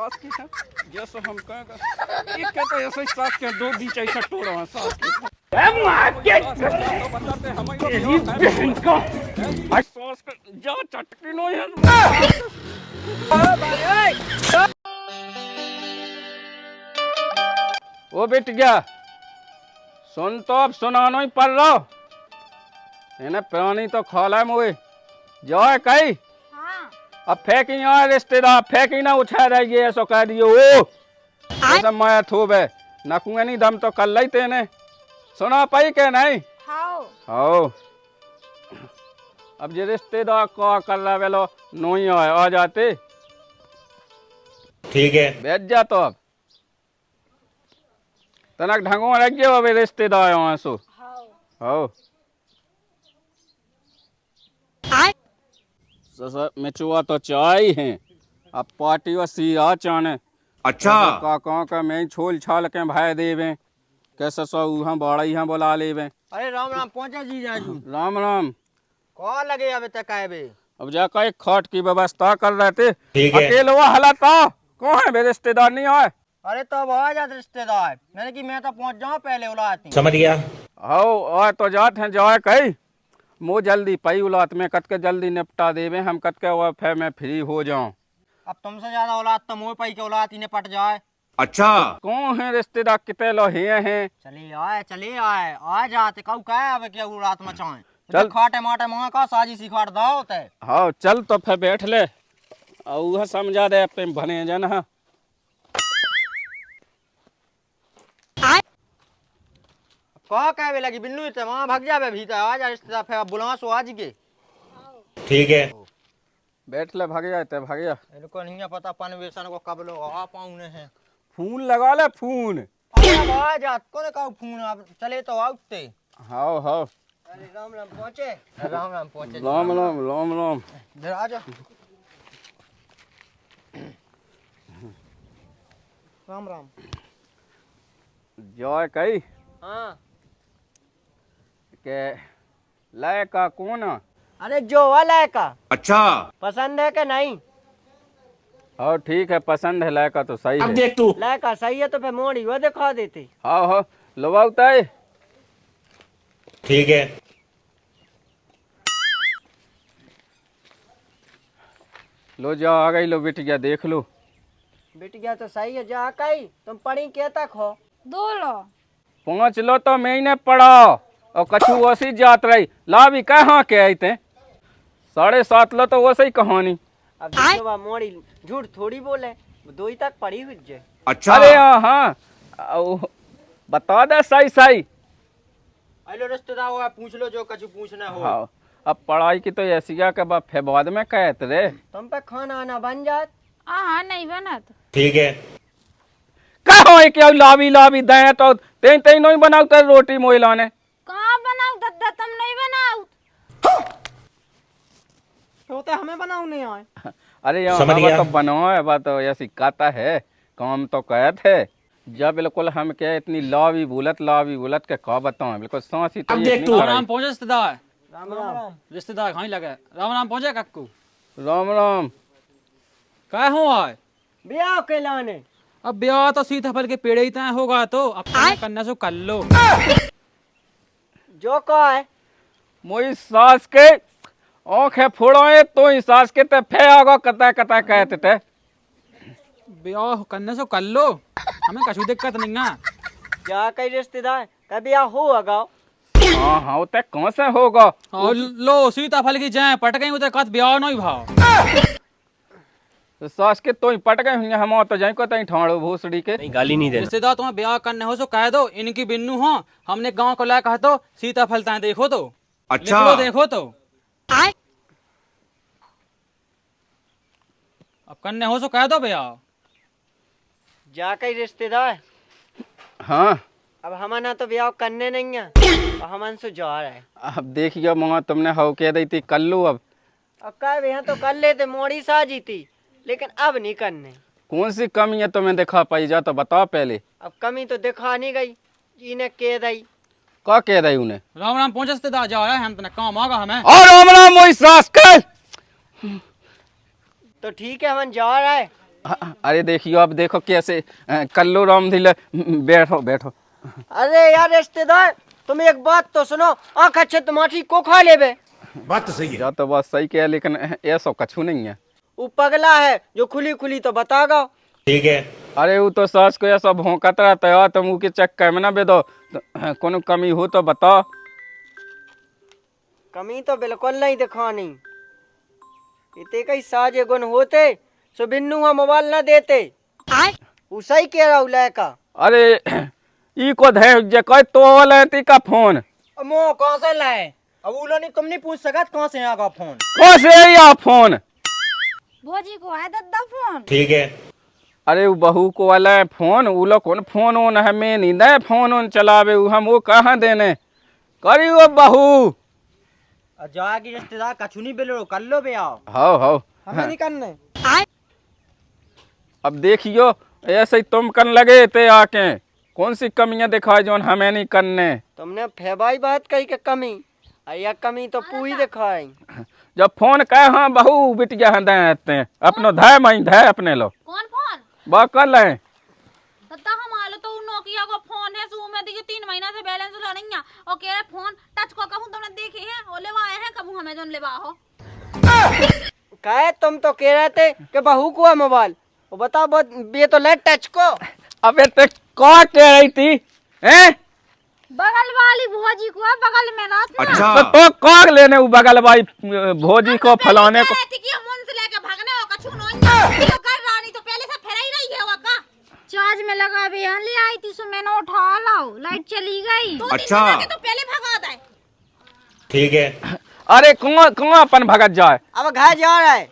सास की है जैसे हम कहेंगे ये कहते ऐसे ही सास के दो बीच ऐसा टोड़ा है सास के तो बताते हम सास के जा चटकी नो है ओ बेट गया सुन तो अब सुनानो ही पड़ रहा इन्हें प्राणी तो खोला मुए जो है कही अब फेंकी यहाँ रिश्तेदार फेंकी ना उछा रही है ऐसा कह दियो ओ ऐसा मैं थूब है नकुए नहीं दम तो कर ली तेने सुना पाई के नहीं हाँ अब जे रिश्तेदार को कर रहा वेलो नहीं है आ जाते ठीक है बैठ जा तो अब तनक ढंगो रख गयो अबे रिश्तेदार वहां सो हाँ मिचुआ तो चाय है अब पार्टी और सिया चाने अच्छा काका का मैं छोल छाल के भाई देवे कैसे सो उहाँ बड़ा यहाँ बोला लेवे अरे राम राम पहुंचा जी जाजू राम राम कौन लगे अबे तक आए बे अब जाकर एक खाट की व्यवस्था कर रहे थे ठीक है। अकेले वो हालत था कौन है मेरे रिश्तेदार नहीं आए अरे तो अब आ जाते रिश्तेदार मैंने कि मैं तो पहुंच जाऊं पहले उलाती समझ गया आओ और तो जात हैं जाए कही मो जल्दी पई उलात में कट के जल्दी निपटा देवे हम कट के वो फिर मैं फ्री हो जाऊं अब तुमसे ज्यादा औलाद तो मोह पाई के औलाद इन्हें पट जाए अच्छा कौन है रिश्तेदार कितने लो हैं चले आए आ जाते कहू क्या अब क्या उलात मचाएं चल। खाटे माटे मां का साजी सिखाट दो ते हाँ चल तो फिर बैठ ले और वह समझा दे अपने बने जन हाँ कह कह बे लगी बिन्नू ते वहां भाग जाबे भीतर आ जा रिश्तेदार फिर बुला सो आज के ठीक है बैठ ले भाग जाते भाग जा इनको नहीं पता पन वेसन को कब लोग आ पाऊने हैं फोन लगा ले फोन आ जा कोने का फोन अब चले तो आउते हाँ हाँ अरे राम राम पहुंचे राम राम पहुंचे राम राम राम राम इधर आ जा राम राम जय कही हाँ के लाय का कौन अरे जो वाला है का अच्छा पसंद है कि नहीं हाँ ठीक है पसंद है लाय का तो सही है देख तू लायक का सही है तो फिर मोड़ी वो दिखा देते हाँ हाँ लवाता है ठीक है लो जा आ गई लो बिटिया देख लो बिटिया तो सही है जा कही तुम पढ़ी के तक हो 2 लो 5 लो तो मैं ने पढ़ा और कछु वैसी जात रही ला भी कहाँ के आई थे 7.5 लो तो वैसे ही कहानी अब देखो मोड़ी झूठ थोड़ी बोले 2 ही तक पढ़ी हुई जे अच्छा अरे हाँ औ, बता दे सही सही हेलो रिश्तेदार हो पूछ लो जो कछु पूछना हो हाँ अब पढ़ाई की तो ऐसी के बाद में कहते रे तुम पे खाना आना बन जात हाँ नहीं बना तो ठीक है कहो क्या लावी लावी दे तो तेन तेन नहीं बनाऊ तो रोटी मोइला ने कहाँ बनाऊ दद्दा तुम नहीं बनाऊ तो हमें बनाऊ नहीं आए अरे यार समझ गया। तो बनाओ है बात तो ऐसी कहता है काम तो कहत है जब बिल्कुल हम क्या इतनी लावी बुलत के का बताओ बिल्कुल सांस ही तो अब ये देख इतनी तू। कराई। राम पहुंचे रिश्तेदार राम राम रिश्तेदार कहीं लगे राम राम पहुंचे कक्कू राम राम क्या हो आए ब्याह के लाने अब ब्याह तो सीताफल के पेड़ ही तय होगा तो अब करने से कर लो जो का है मोई सास के आंखें फोड़ोए तो ही सास के ते फे आगो कता कता कहते थे ब्याह करने से कर लो हमें कछु दिक्कत नहीं है जा कही रिश्तेदार कभी आ हो अगाओ हाँ हाँ ते कौन से होगा और लो सीताफल की जय पट गई उधर कत ब्याह नहीं भाव तो सास के तो ही पट गए हुए हम तो जाए को तई ठाड़ो भोसड़ी के गाली नहीं देना रिश्तेदार तुम्हें ब्याह करने हो सो कह दो इनकी बिन्नू हो हमने गांव को ला कहा तो सीताफल ताए देखो तो अच्छा लिख लो देखो तो अब करने हो सो कह दो ब्याह जा कही रिश्तेदार हाँ अब हमारा तो ब्याह करने नहीं है और हमन से जा रहा है अब देखिए माँ तुमने हो कह दी थी कर लो अब कह भैया तो कर लेते मोड़ी साजी थी लेकिन अब नहीं करने कौन सी कमी है तुम्हें दिखा पाई जा तो बताओ पहले अब कमी तो दिखा नहीं गई इन्हें कह दई क्या कह रही उन्हें राम राम पहुंचे रिश्तेदार जा रहा है हम तो काम आगा हमें और राम राम मोई सास के तो ठीक है हमन जा रहा है अरे देखियो अब देखो कैसे कल्लू राम दिल बैठो बैठो। अरे यार रिश्तेदार, तुम एक बात तो सुनो, आँख अच्छे टमाटी को खा लेबे। बात तो सही है। या तो बात सही कह लेकिन ऐसा कछु नहीं है। वो पगला है जो खुली खुली तो बतागा। ठीक है। अरे वो तो सास को ऐसा भौंकत रहता है तुम के चक्कर में ना बेदो कोनो कमी हो तो बताओ। कमी तो बिल्कुल नहीं दिखानी। इतने कई साजे गुण होते सो बिन्नू हम मोबाइल न देते। उसा ही कह रहा हूँ लड़का। अरे ई को धै जे कोई तो लेती का फोन मो कहाँ से लाए? अब उलो नहीं, तुम नहीं पूछ सकत कहाँ से आगा फोन। कौन से या फोन? भोजी को है दद्दा फोन। ठीक है। अरे वो बहू को वाला है फोन, वो लोग कौन फोन ओन है में नहीं दे फोन ओन चलावे हम वो कहाँ देने करी वो बहू। जाएगी रिश्तेदार कछु नहीं बिलो कर लो बे आओ। हो हमें नहीं करने। अब देखियो ऐसे ही तुम कन लगे थे आके कौन सी कमियां दिखाए जो हमें नहीं करने। तुमने फेबाई बात कही के कमी, या कमी तो पूरी दिखाई। जब फोन कहे हाँ बहू बिटिया हैं अपनो धाय मई धाय अपने लो कौन फोन? बकल है दद्दा हमारे तो नोकिया का फोन है, सू में देखिए 3 महीना से बैलेंस ला नहीं है और कह रहे फोन टच को कहूं तुमने देखे हैं और लेवाए हैं कबू हमें जोन लेवा हो। कहे तुम तो कह रहे थे कि बहू को है मोबाइल, वो बताओ ये तो ले टच को। अबे ते क्या कह रही थी हैं? बगल वाली भोजी को है, बगल में ना था। अच्छा। तो कौन लेने वो बगल भाई भोजी को फलाने को। मुन से लेके भागने हो कछु नहीं तो कर रानी तो पहले से फेरा ही रही है वो का चार्ज में लगा भी ले आई थी, सो मैंने उठा लाओ लाइट चली गई। अच्छा। तो पहले भगा दे। ठीक है। अरे कौन कौन अपन भगत जाए। अब घर जा रहा है।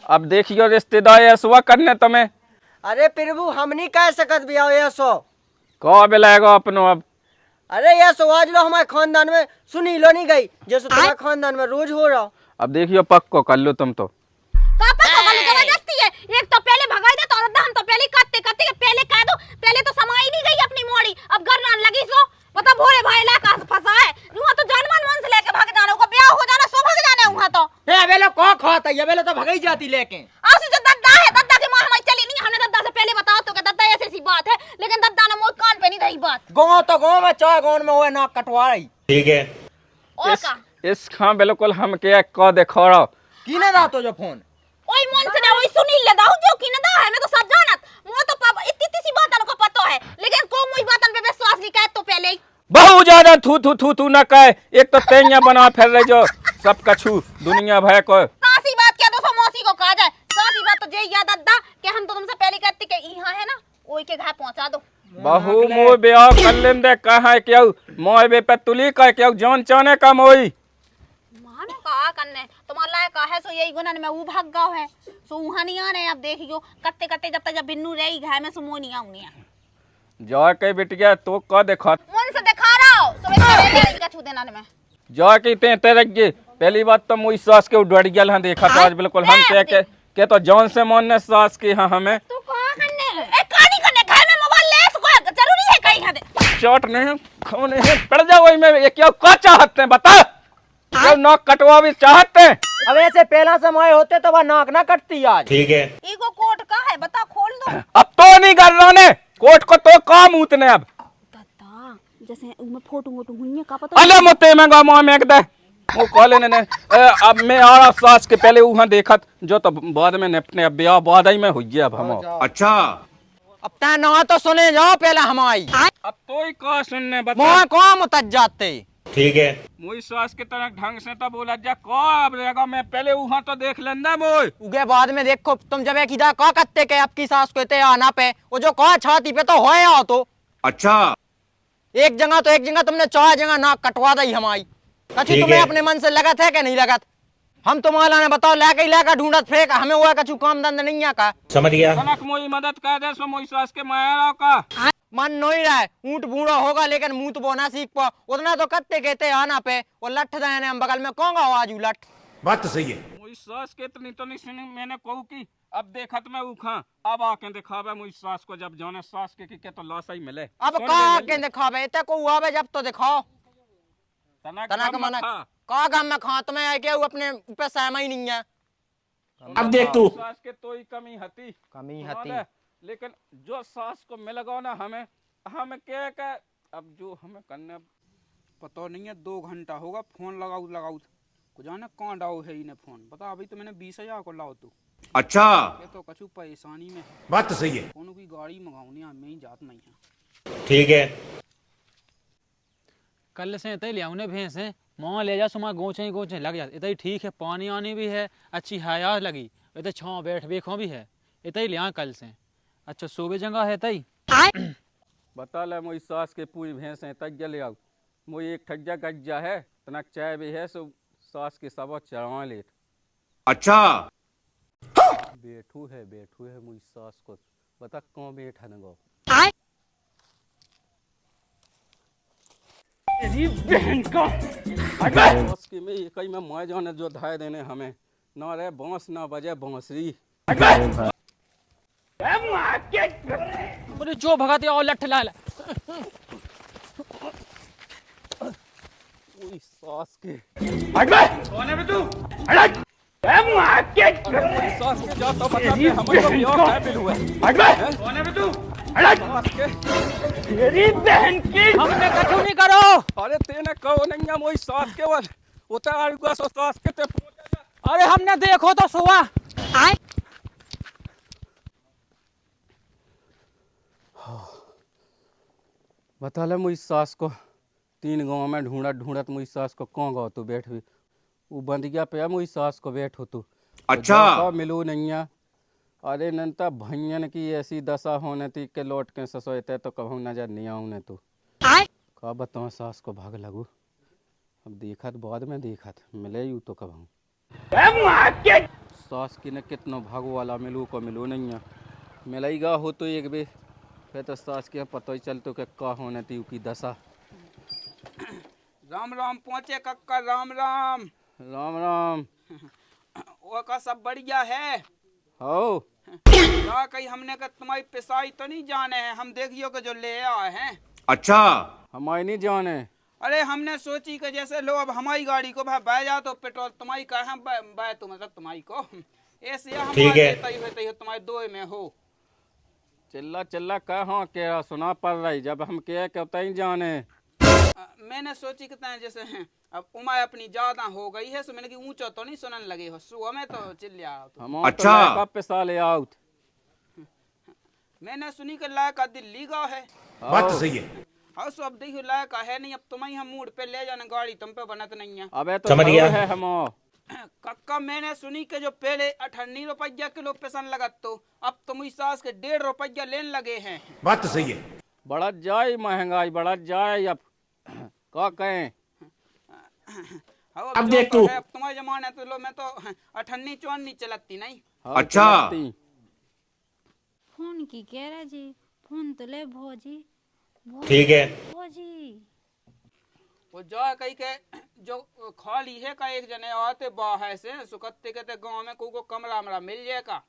अब देखियो रिश्तेदार ऐसा करने तुम्हें। अरे प्रभु हम नहीं कह सकत भी आओ ये सो। कौ बेलाएगा अपनो अब। अरे ये सो आज लो हमारे खानदान में सुनी लो नहीं गई जैसे तुम्हारे खानदान में रोज हो रहा। अब देखियो पक्को कर लो तुम तो। पापा को वाली जबरदस्ती है। एक तो पहले भगाई दे तो हम तो पहले करते करते पहले कह दो, पहले तो समाई नहीं गई अपनी मोड़ी, अब घर नान लगी सो पता भोरे भाई ला का फंसा है। नुआ तो जानमान मन से लेके भाग जाने को ब्याह हो जाना सो भाग जाने हुआ तो। ए बेलो को खाता ये बेलो तो भगाई जाती लेके। आसु जो दद्दा है, दद्दा की मां हमारी चली नहीं, हमने दद्दा से पहले बताओ तो कि दद्दा ऐसी सी बात है, लेकिन दद्दा ने मोर कान पे नहीं रही बात। गाँव तो गाँव में चाय गाँव में हुए नाक कटवा रही। ठीक है। और का इस खां बिल्कुल हम के कह देखो रहो कीने दा तो जो फोन ओई मन से ना ओई सुनी ले दाऊ जो की ना दा है, मैं तो सब जानत मो तो पापा इतनी सी बातन को पतो है, लेकिन को मुई बातन पे विश्वास नहीं करे तो पहले ही बहु ज्यादा थू ना कहे। एक तो तेइया बना फिर रहे जो सब कछु दुनिया भय को। सासी बात क्या तो मौसी को कहा जाए, सासी बात तो जे याद अद्दा कि हम तो तुमसे पहले कहते कि यहां है ना ओई के घर पहुंचा दो। बहु मोह ब्याह कर लेन दे कहा क्यों मोह बे पे तुली कह क्यों जान चाने का मोई माने कहा करने तुम्हारा लायक है सो यही गुनन में वो भाग गाँव है सो वहां नहीं आने। अब देखियो कत्ते कत्ते जब तक जब बिन्नू रही घर में सुमो नहीं आऊंगी जा के बिटिया तो कह देखा मन से दिखा रहा हो सो मैं तेरे का छू देना में जा के तेरे गे। पहली बात तो मुई सास के डर गया हां देखा तो आज बिल्कुल हम के तो जान से मानने सास की हां हमें तो कहा करने ए कहानी करने घर में मोबाइल ले सो जरूरी है कहीं हदे चोट नहीं खाने है पड़ जाओ में ये क्या का चाहते हैं बता क्यों नाक कटवा भी चाहते हैं। अब ऐसे पहला समय होते तो वह नाक ना कटती आज। ठीक है। ईगो कोट का है बता खोल दो। अब तो नहीं कर रहा ने कोट को तो काम उतने अब दद्दा जैसे उनमें फोटो वोटो हुई है का पता अले मोते में गा मां में दे वो कॉल ने अब मैं आ रहा सास के पहले वहां देखत जो तो बाद में निपटने अब ब्याह बाद ही में हुई है अब हम। अच्छा। अब ता ना तो सुने जाओ पहला हमारी। अब तो ही का सुनने बता मोह को मुतज जाते। ठीक है। मुई सास के तरह ढंग से तो बोला जा को अब रहेगा मैं पहले वहां तो देख लेना मोई उगे बाद में देखो तुम जब एक इधर का कत्ते के आपकी सास को ते आना पे वो जो कहा छाती पे तो होए आओ तो अच्छा। एक जगह तुमने 4 जगह नाक कटवा दी हमारी। कछु ठीक तुम्हें है। अपने मन से लगत है कि नहीं लगत? हम तुम्हारा ने बताओ लेकर ढूंढत फेंक हमें हुआ कछु काम धंधा नहीं है का। समझ गया। कनक मोई मदद कर दे सो मोई सास के माया का मन नहीं रहा है ऊंट बूढ़ा होगा लेकिन मुंह तो बोना सीख पा उतना तो कत्ते कहते आना पे और लठ देने हम बगल में कौन आवाज लठ। बात तो सही है। मोई सास के इतनी तो नहीं सुनी मैंने कहू की अब देखत में उखा अब आके दिखावे मोई सास को जब जाने सास के तो लॉस ही मिले। अब का के दिखावे इते को आवे जब तो दिखाओ तना के मना का गम में खा तुम्हें आके अपने ऊपर सहमा ही नहीं है। अब देख तू। सास के तो ही कमी हती कमी सुना हती दे, लेकिन जो सास को मिल गो ना हमें हमें क्या क्या अब जो हमें करने पता नहीं है 2 घंटा होगा फोन लगाऊ लगाऊ को जाने कहाँ डाउ है इन्हें फोन बता अभी तो मैंने 20,000 को लाओ तू अच्छा, ये तो कछु परेशानी में बात तो सही है। फोन की गाड़ी मंगाऊनी मैं ही जात नहीं है। ठीक है। कल से इतने ले आऊने भैंस है माँ ले जा सुमा गोचे लग जाते इतना ही ठीक है पानी आनी भी है अच्छी हयात लगी इतने छाँव बैठ बेखों भी है इतना ही ले आ कल से अच्छा सोबे जगह है तई बता ले मोई सास के पूरी भैंस है तक ले आओ मोई एक ठज्जा गज्जा है तनक चाय भी है सो सास के सब चढ़वा ले अच्छा, बैठू है मोई सास को बता कौन बैठा न गो सास के में एक ही में मैं जाने जो धाय देने हमें ना रे बांस ना बजे बांसुरी बोले जो भगाते और लठ ला मोई सास के कौन है बे तू? हट! मोई सास के जा तो बता दे हमें तो ब्याह है बिलुआ कौन है बे तू? हट! सास के हमने कछु नहीं करो अरे तेने कहो नहीं है मोई सास के वो तो आड़ूगा सो सास के ते अरे हमने देखो तो सुबह बता ले मुझ सास को 3 गांव में ढूंढत मुझ सास को कौन गाँव तू बैठ भी वो बंदिया पे मुझ सास को बैठ हो तू अच्छा। मिलू नहीं है अरे नंता भैयन की ऐसी दशा होने थी के लौट के ससोते तो कहूँ नजर नहीं आऊँ ने तू का बताऊँ सास को भाग लगू अब देखत बाद में देखत मिले यू तो कहूँ सास की ने कितना भागो वाला मिलू को मिलू नहीं है मिलेगा हो तो एक बे फिर तो सास के पता ही चलतो कि का होने थी की दशा राम राम पहुँचे कक्का राम राम राम राम वो का सब बढ़िया है हो क्या कहीं हमने का तुम्हारी पिसाई तो नहीं जाने हैं हम देखियो के जो ले आए हैं अच्छा, हमारी नहीं जाने अरे हमने सोची कि जैसे लो अब हमारी गाड़ी को भाई बह जा तो पेट्रोल तुम्हारी कहा बह तो मतलब तुम्हारी को ऐसे ठीक है। हमारे तुम्हारे दो में हो चिल्ला चिल्ला कहाँ के सुना पड़ रही जब हम के कहते ही जाने मैंने सोची कितना है जैसे अब उम्र अपनी ज्यादा हो गई है सो मैंने कि ऊंचा तो नहीं सुनने लगे हो सुबह में तो चिल्ला तो हम अच्छा। तो कब पिसा ले आउट मैंने सुनी कि लायक दिल्ली का है बात तो सही है। हाँ सो अब देखियो लायक है नहीं अब तुम्हें हम मूड पे ले जाना गाड़ी तुम पे बनत नहीं है अबे तो समझ जरूर गया। है हम कक्का मैंने सुनी कि जो पहले 98 रुपया किलो पेशन लगत तो अब तुम इस सास के 1.5 रुपया लेने लगे हैं बात तो सही है। बढ़त जाए महंगाई बढ़त जाए अब का कहें हाँ, अब जो देख तो तू। है, अब तुम्हारे जमाने तो लो मैं तो 98-94 चलती नहीं हाँ, अच्छा। चलती। फोन की कह रहे जी फोन तो ले भोजी ठीक है। भोजी वो जो कही के जो खाली है का एक जने आते बाहर से सुकत्ते कहते गांव में को कमरा हमरा मिल जाएगा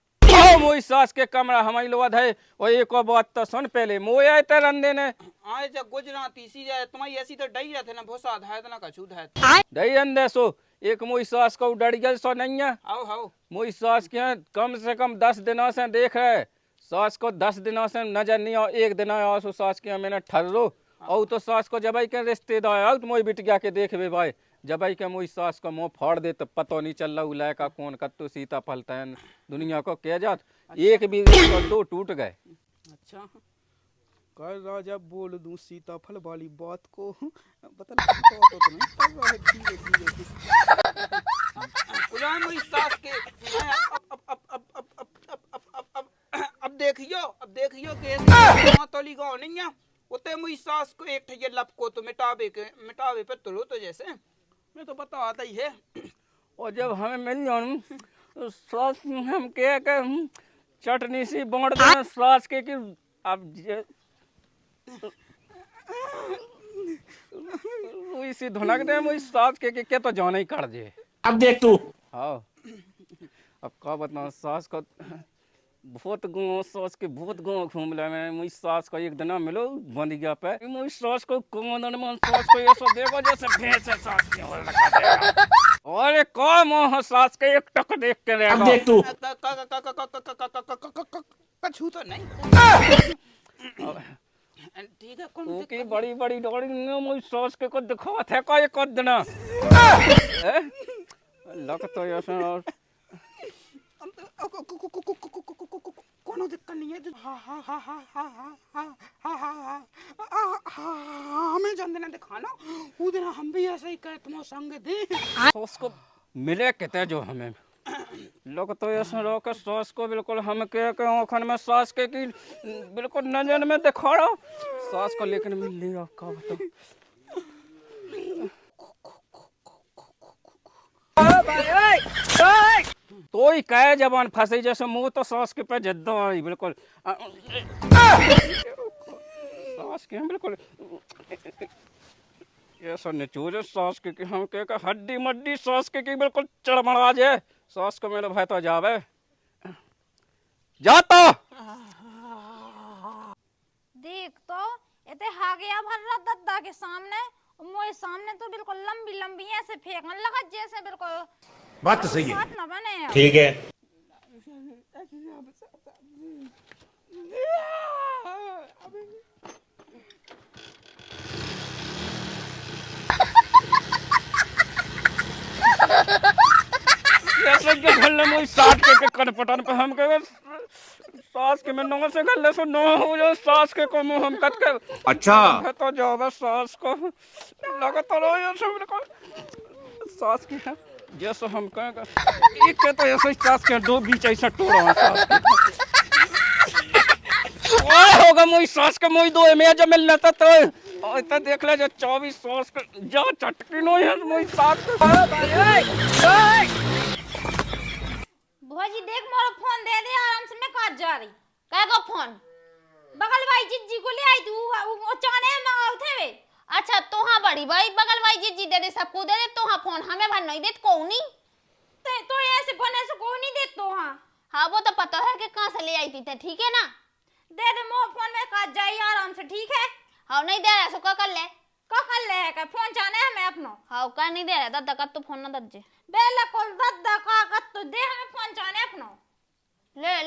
मोई सास के कमरा हमारी लोग है और एक और बात तो सुन पहले मोए आए ते रंदे ने आए जब गुजराती सी जाए तुम्हारी ऐसी तो डई रहते ना भोसा धायत ना कछू धायत दई रंदे सो एक मोई सास को डर गल सो नहीं है आओ हाओ मोई सास के कम से कम 10 दिनों से देख रहे सास को 10 दिनों से नजर नहीं आओ एक दिन आओ सो सास के मैंने ठर्रो और तो सास को जब के रिश्तेदार आओ तो मोई बिटिया के देख बे भाई जब के मोई सास को मुंह फाड़ दे तो पता नहीं चल रहा उलाय का कौन कत्तू सीता फलता है दुनिया को कह जात एक भी तो 2 टूट गए अच्छा कल राजा बोल दूं सीताफल वाली बात को पता नहीं तो नहीं कर रहा है धीरे उजान मेरी सास के अब देखियो के तोली गाँव नहीं है उते मेरी सास को एक ठे लप को तो मिटावे पे तुलो तो जैसे मैं तो पता आता ही है और जब हमें मिल जाऊं तो सास हम कह के चटनी सी बांट देना सास के कि अब इसी धुनक दे मुझ सास के क्या तो जाना ही कर जे अब देख तू। हाँ अब का बताऊं सास को बहुत गाँव सास के बहुत गाँव घूम ले मैं मुझ सास को एक दिन मिलो बंद गया पे मुझ सास को कौन मन सास को ऐसा देखो जैसे भैंस है सास के और लगा देगा अरे कौन मोह सास के एक टक देख के अब रहेगा देख तू कछु तो नहीं ठीक है कौन ओके बड़ी बड़ी डोरी ने मुझ सास के को दिखावा थे का एक दिन लग तो ऐसा और कोनो दिक्कत नहीं है हमें जन दिन दिखाना वो दिन हम भी ऐसे ही कहे तुम संग दे सास को मिले कहते जो हमें लोग तो ऐसा रोके सास को बिल्कुल हम के ओखन में सास के की बिल्कुल नजर में दिखा रहा सास को लेकिन मिल नहीं रहा का बताओ तो ही कहे जबान फंसी जैसे मुंह तो सास के पे जद्दो आई बिल्कुल सास के बिल्कुल ऐसा निचोरे सास के हम के हड्डी मड्डी सास के बिल्कुल चढ़मड़ा जाए सास को मेरे भाई तो जावे जाता देख तो इते हा गया भर दद्दा के सामने मोए सामने तो बिल्कुल लंबी लंबी ऐसे फेंकने लगा जैसे बिल्कुल बात तो सही है बात ना बने यार। ठीक है ऐसे के घल्ले में 60 के कनपटन पे हम के सास के में 9 से घल्ले से 9 हो जाए सास के को मुंह हम कट के अच्छा तो जावे सास को लगा तो रो ये सब को सास की है जैसे हम कहेंगे एक के तो ऐसे सास के दो बीच ऐसा टोड़ा है सास के होगा मोई सास के मोई दो में जब मिलना था तो और तो देख ले जो 24 सास के जा चटकी नो है मोई सास भौजी देख मोरा फोन दे दे आराम से मैं काट जा रही काय को फोन बगल भाई जिज्जी को ले आई तू वो चाने मंगाओ थे वे अच्छा तो हां बड़ी भाई बगल भाई जिज्जी दे दे सबको दे दे तो हां फोन हमें भाई नहीं देत को नहीं तो ऐसे कोने से को नहीं देत तो हां वो तो पता है कि कहां से ले आई थी ठीक है ना दे दे मो फोन में काट जाई आराम से ठीक है हां नहीं दे रहा सो का कर ले का फोन चाने हमें अपनो हां का नहीं दे रहा दादा का तो फोन ना दज्जे बेला कोल दादा का तो दे हमें फोन चाने अपनो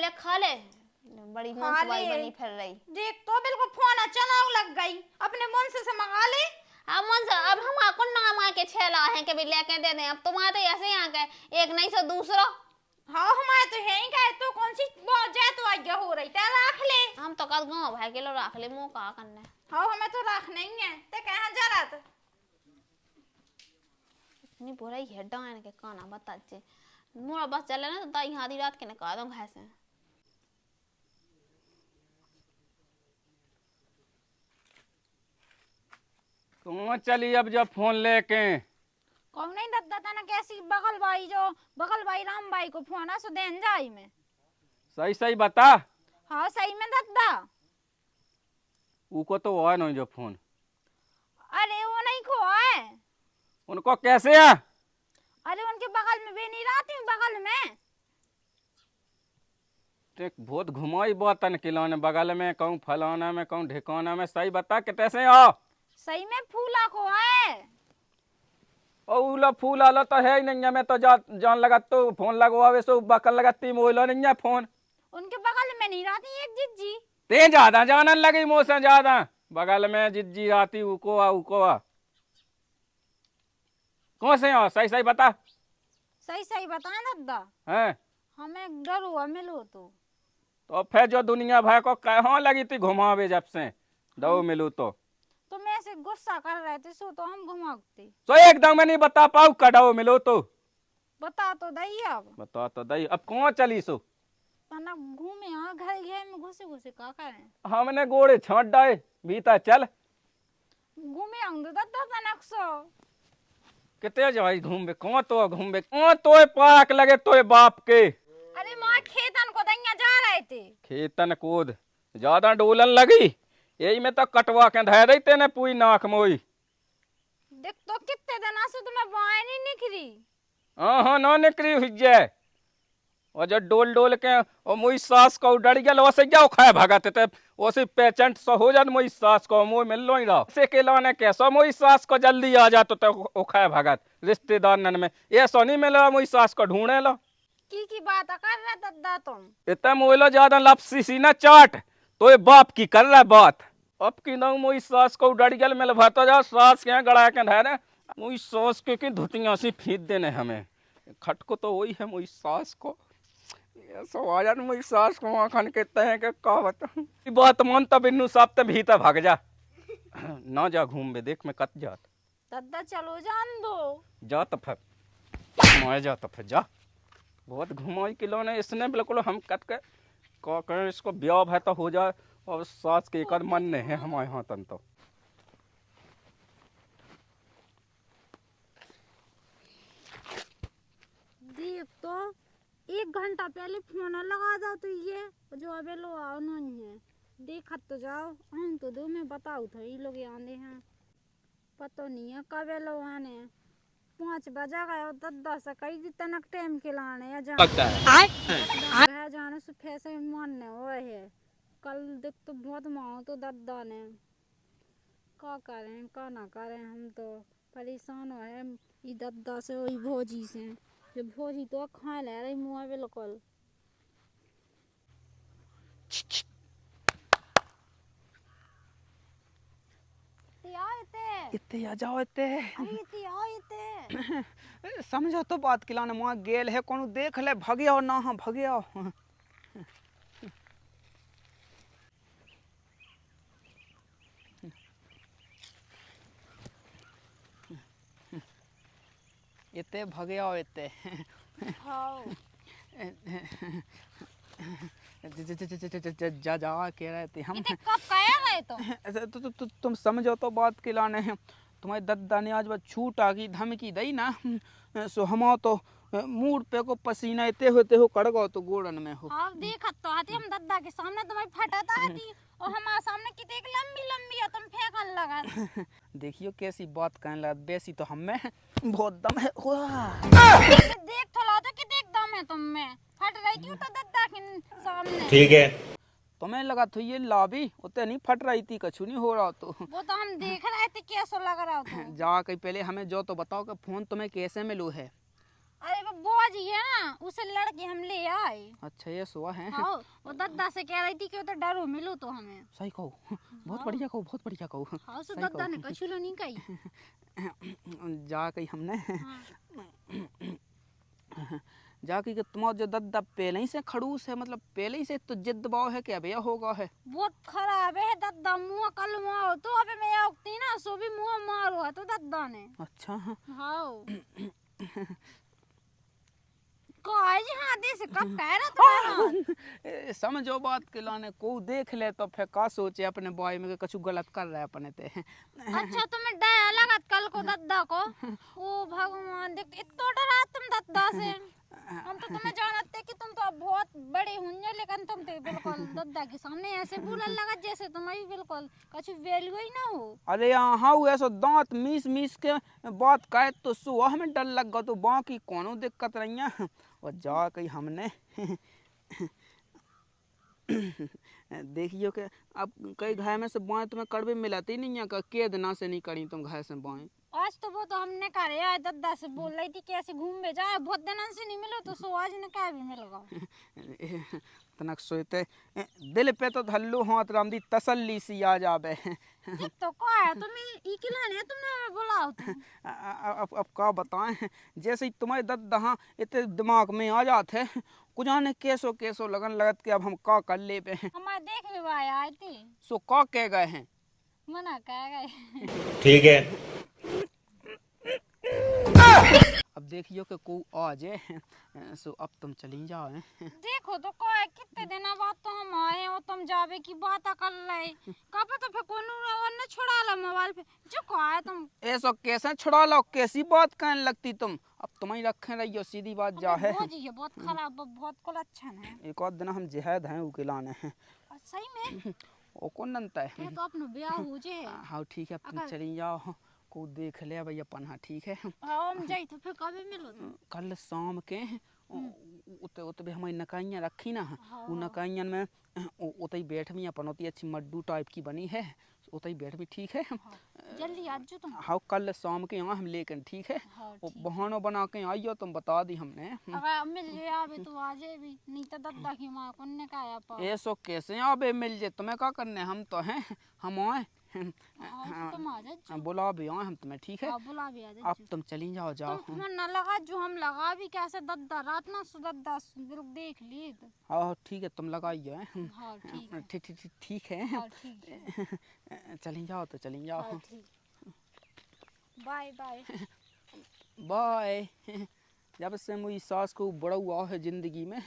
ले खा ले बड़ी मन से बाई बनी फिर रही देख तो बिल्कुल फोन अचानक लग गई अपने मन से मंगा ले अब मन से अब हम आपको नाम आके छेला है के भी लेके दे दे अब तुम्हारे तो ऐसे ही आ गए एक नहीं से दूसरा हाँ हमारे तो है ही गए तो कौन सी जाए तो आज्ञा हो रही ते रख ले हम तो कल गांव भाई के लो रख ले मुंह का करने हाँ हमें तो रख नहीं है ते कहां जा रहा था इतनी बुरा ही है डान के काना बता जे मोरा बस चले ना तो ताई आधी रात के निकाल दूं घर से कौन चली अब जब फोन लेके कौन नहीं दद्दा तना कैसी बगल भाई राम भाई को फोन आ सो देन जाई में सही सही बता हाँ सही में दद्दा उको तो है नहीं जो फोन अरे वो नहीं को है उनको कैसे है अरे उनके बगल में भी नहीं रहती हूँ बगल में देख बहुत घुमाई बतन किलोने बगल में कहूँ फलाना में कहूँ ढिकाना में सही बता कि कैसे आओ सही में फूला को है ओला फूल आला तो है ही नहीं है मैं तो जान लगा तो फोन लगवावे सो बकल लगाती मोला नहीं है फोन उनके बगल में नहीं रहती एक जिज्जी ते ज्यादा जानन लगी मुँह से ज्यादा बगल में जिज्जी आती उको आ कौन से हो सही सही बता सही बता दद्दा हैं हमें डर हुआ मिलो तो फिर जो दुनिया भाई को कहाँ लगी थी घुमावे जब से दो मिलू तो मैं ऐसे गुस्सा कर रहे थे सो तो हम घुमाते तो एकदम में नहीं बता पाऊ कड़ाओ मिलो तो बता तो दई अब बता तो दई अब कौन चली सो तना घूमे हाँ घर में घुसे का करें हमने गोड़े छाट डाए भीतर चल घूमे आऊंगे दद्दा तनक सो कितने जाई घूमबे कौन तो पाक लगे तो बाप के अरे माँ खेतन को दैया जा रहे थे खेतन कूद ज्यादा डोलन लगी यही में तो कटवा के धै रही तेने पूरी नाक मोई देख तो कितने दिन से तुम्हें बाहर नहीं निकली हाँ ना निकली हुई जाए और जो डोल डोल के और मोई सास को डर गया वैसे जाओ खाए भगत ते वैसे पेशेंट सो हो जात मोई सास को मोई मिल लो ही रहा से के लाने कैसो मोई सास को जल्दी आ जा तो वो खाए भगत रिश्तेदार नन में ये सो नहीं मिल रहा मोई सास को ढूंढे लो की बात कर रहा दद्दा तुम? इतना मोइलो ज्यादा लपसी सी ना चाट तो ये बाप की कर रहा बात अब की ना मोई सास को डर गया मिल भाता जा सास के गड़ा के धरे मोई सास के धुतियां सी फीट देने हमें खटको तो वही है मोई सास को सवाल मोई सास को आखन कहते हैं कि का बता बात मन तब इन्नू साहब तब भीतर भाग जा ना जा घूम बे देख मैं कत जात दद्दा चलो जान दो। जा तो फिर मैं जा तो फिर जा बहुत घुमाई किलो ने इसने बिल्कुल हम कत के कहें इसको ब्याह है तो हो जाए और सास के एक मन नहीं है हमारे यहाँ तन तो देख तो 1 घंटा पहले फोन लगा दो तो ये जो अबे लो आओ नहीं है देखत तो जाओ हम तो दो मैं बताऊ था ये लोग आंदे हैं पता नहीं है कब लो आने 5 बजा गए दद्दा से कई दी तनक टाइम के लाने है जाने से फैसे मानने हो है कल देख तो बहुत माओ तो दद्दा ने का करें का ना करें हम तो परेशान हो है ये दद्दा से वही भोजी से जो भोजी तो खा ले रही मुँह बिल्कुल इतने आ जाओ इतने इतने समझो तो बात किलाने मुआ गेल है कोनो देख ले भगिया ना हाँ भगिया इतने भगिया इतने हाँ जा जा कह रहे थे हम इतने कब कह रहे तो तुम समझो तो बात के लाने हैं तुम्हारे दद्दा ने आज बस छूट आ गई धमकी दी ना सो हम तो मूड पे को पसीना इतने होते हो कड़ गो तो गोड़न में हो हाँ देखत तो आती हम दद्दा के सामने तुम्हें फटता आती और हमारे सामने कितने लंबी लंबी है तुम फेंकन लगा देखियो कैसी बात कहने लगा बेसी तो हमें बहुत दम है देख थोड़ा तो कि देख दम है तुम में फट रही क्यों तो दद्दा के सामने ठीक है तुम्हें लगा तो ये लाभी उतने नहीं फट रही थी कछु नहीं हो रहा तो वो तो हम देख रहे थे कैसा लग रहा था जा कहीं पहले हमें जो तो बताओ कि फोन तुम्हें कैसे मिलू है अरे वो बोझी है ना उसे लड़के हम ले आए अच्छा ये सुआ है हाँ वो दद्दा से कह रही थी कि तो डरो मिलो तो हमें सही कहो बहुत बढ़िया कहो बहुत बढ़िया कहो हाँ सो दद्दा ने कछु लो नहीं कही जा कहीं हमने हाँ। जाके कि तुम्हारा जो दद्दा पहले ही से खड़ूस है मतलब पहले ही से तो जिद बाव है कि अबे होगा है बहुत खराब है दद्दा मुंह कल मारो तो अबे मैं आउती ना सो भी मुंह मारो है तो दद्दा ने अच्छा हाँ काज हाँ दे से कब कह रहा तुम्हारा समझो बात के लाने को देख ले तो फिर का सोचे अपने बॉय में कछु गलत कर रहा है अपने ते अच्छा तुम्हें डर लगत कल को दद्दा को ओ भगवान देख इतना डरा तुम दद्दा से हम तो तुम्हें जानते कि तुम तो अब बहुत बड़े होंगे लेकिन तुम तो बिल्कुल दद्दा के सामने ऐसे बोलने लगा जैसे तुम्हारी बिल्कुल कुछ वैल्यू ही ना हो अरे यहाँ हुआ ऐसा दांत मीस मीस के बात कहे तो सुहा हमें डर लग गया तो बाकी कोनो दिक्कत नहीं है और जा कहीं हमने देखियो कि अब कई घर में से बाएं तुम्हें कड़वे मिलाती नहीं है के दिना से नहीं करी तुम घर से बाएं आज तो वो तो हमने करे यार दद्दा से बोल रही थी कैसे घूम में जाए बहुत दिन से नहीं मिलो तो सो आज ने क्या भी मिलेगा तनक सोते दिल पे तो धल्लू हाथ रामदी तसल्ली सी आ जाबे तो क्या है तुम्हें इकला ने तुमने बुलाओ अब क्या बताएं जैसे ही तुम्हारे दद्दा इतने दिमाग में आ जाते कुछ आने कैसो कैसो लगन लगत के अब हम का कर ले पे हमारे देख भी भाई आए थे सो का कह गए हैं मना कह गए ठीक है अब देखियो कि को आ जाए सो अब तुम चली जाओ देखो तो क्या है कितने दिन बाद तो हम आए और तुम जावे की बात कर रहे कब तो फिर कोनो न छुड़ा ला मोबाइल पे जो क्या है तुम ऐसा कैसे छुड़ा लो कैसी बात कहने लगती तुम अब तुम्हें रखे रहियो सीधी बात जा है बहुत खराब बहुत को अच्छा है एक और दिन हम जहद हैं उकिलाने हैं सही में ओ कौन नंता है तो अपना ब्याह हो जे हाँ ठीक है अब तुम चली जाओ को देख ले भाई अपन हाँ ठीक है हम जाई तो फिर कब मिलो कल शाम के उते उते भी हमारी नकाइयाँ रखी ना, वो नकाइयाँ में उते ही बैठ भी अपन होती अच्छी मड्डू टाइप की बनी है, उते ही बैठ भी ठीक है। जल्दी आ जाओ तुम। हाँ कल शाम के यहाँ हम लेकर ठीक है, वो बहाना बना के आइयो तुम बता दी हमने। अगर मिल जाए आवे तो आ जाए भी, नहीं तो दद्दा की माँ को ने काया पा। ऐसो कैसे आबे मिल जाए, तुम्हें क्या करने, हम तो हैं, हम आए तुम आ जाओ। बुला भी आए हम तुम्हें ठीक है। बुला भी आ जाओ। अब तुम चली जाओ जाओ। तुम फोन ना लगा, जो हम लगा भी कैसे दद्दा रात ना सुदद्दा देख ली। हाँ ठीक है तुम लगाइए। हाँ ठीक है। ठीक है। हाँ ठीक है। चली जाओ तो चली जाओ। हाँ, ठीक। Bye bye. बाय। जब से मेरी सास को बड़ा हुआ है जिंदगी में,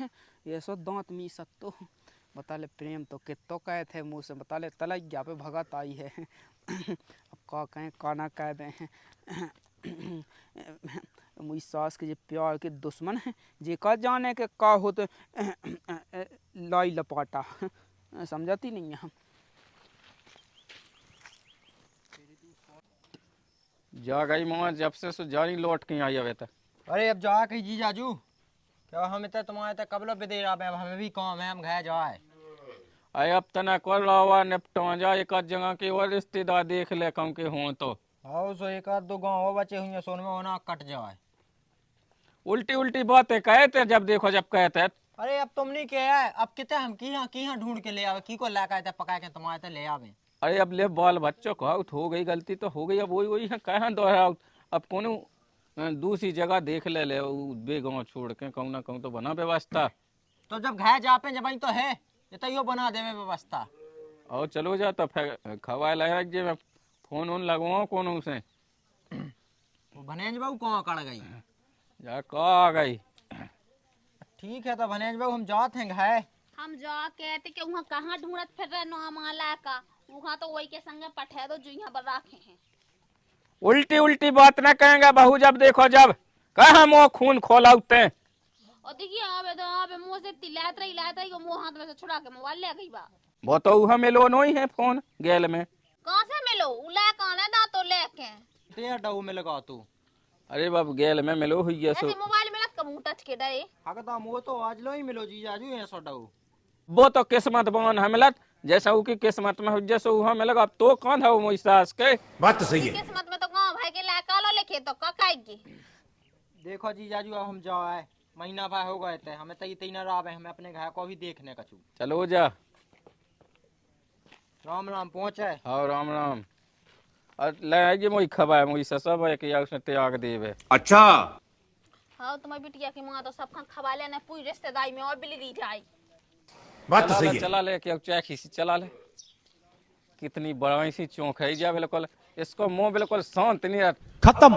ये सो दांत मी सकतो, बता ले प्रेम तो कितो कहे थे मुँह से, बता ले तलैया पे भगत आई है। अब का कहें काना कह दें। मेरी सास के जो प्यार के दुश्मन है, जे का जाने के का होते लाई लपाटा, समझाती नहीं है हम। जा गई माँ जब से सो जानी लौट के आई अवे तक। अरे अब जा कहीं जी जाजू, क्या हम इतने तुम्हारे तक कबलो पे दे रहा है, अब हमें भी काम है, हम घर जाए। अरे अब तना कर रहा निपटा जा, एक आध जगह के और रिश्तेदार देख ले कम के हों तो। हाँ सो एक आध दो गाँव बचे हुए सोन में होना कट जाए। उल्टी उल्टी बातें कहते जब देखो जब कहते। अरे अब तुम नहीं क्या है, अब कितने हम की यहाँ ढूंढ के ले आवे, की को ला के पका के तुम्हारे तक ले आवे। अरे अब ले बाल बच्चों को आउट हो गई, गलती तो हो गई, अब वही वही है कहाँ दोहराओ। अब कौन दूसरी जगह देख ले बेगाँव छोड़ के कहूँ ना कहूँ तो बना व्यवस्था। तो जब घर जा पे जब तो है इतो बना दे में व्यवस्था। और चलो जा तो फिर खवाए लग जे मैं फोन उन लगवाऊँ कौन से। वो भनेज बहू कहाँ कड़ गई। जा कहाँ आ गई। ठीक है तो भनेज बहू हम जाते हैं घर। हम जा कहते कि वहाँ कहाँ ढूंढत फिर रहे नो माला का, वहाँ तो वही के संगे पठे दो जो यहाँ पर रखे हैं। उल्टी उल्टी बात ना कहेंगे बहू, जब देखो जब कहाँ मुँह खून खोला उठते। और देखिए आवे मुंह से तिलात रही को मुंह हाथ में से छुड़ा के मोबाइल ले गई बा। वो तो उहा में लो नहीं है फोन गेल में। कहाँ से मिलो उला कौन है ना तो लेके ते डऊ में लगा तू। अरे बाब गेल में मिलो हुई है सो। ऐसे मोबाइल में लग कबू टच के डरे। हकता मुँह तो आज लो ही मिलो जी जाजू ये सो डऊ। वो तो किस्मत बन हमलत, जैसा की किस्मत में हो जैसे उहा में लगा। अब तो कौन था वो मोई सास के। बात तो सही है। किस्मत में तो गाँव भाई के लाका लो लेके तो ककाएगी। देखो जी जाजू अब हम जाए, महीना भर हो गए थे हमें तई तीन राव है, हमें अपने घर को भी देखने कछु। चलो जा। राम राम पहुँचे। हाँ राम राम। ले आइए मोई खबा मोई ससब है कि या उसने त्याग देवे। अच्छा हाँ तुम्हारी बिटिया की माँ तो सब खान खवा लेना पूरी रिश्तेदारी में और बिली जाए। बात तो सही है। चला ले कि चाय खीसी चला ले। कितनी बड़ा सी चौंक है जा बिल्कुल, इसको मुंह बिल्कुल शांत नहीं रहता। खत्म।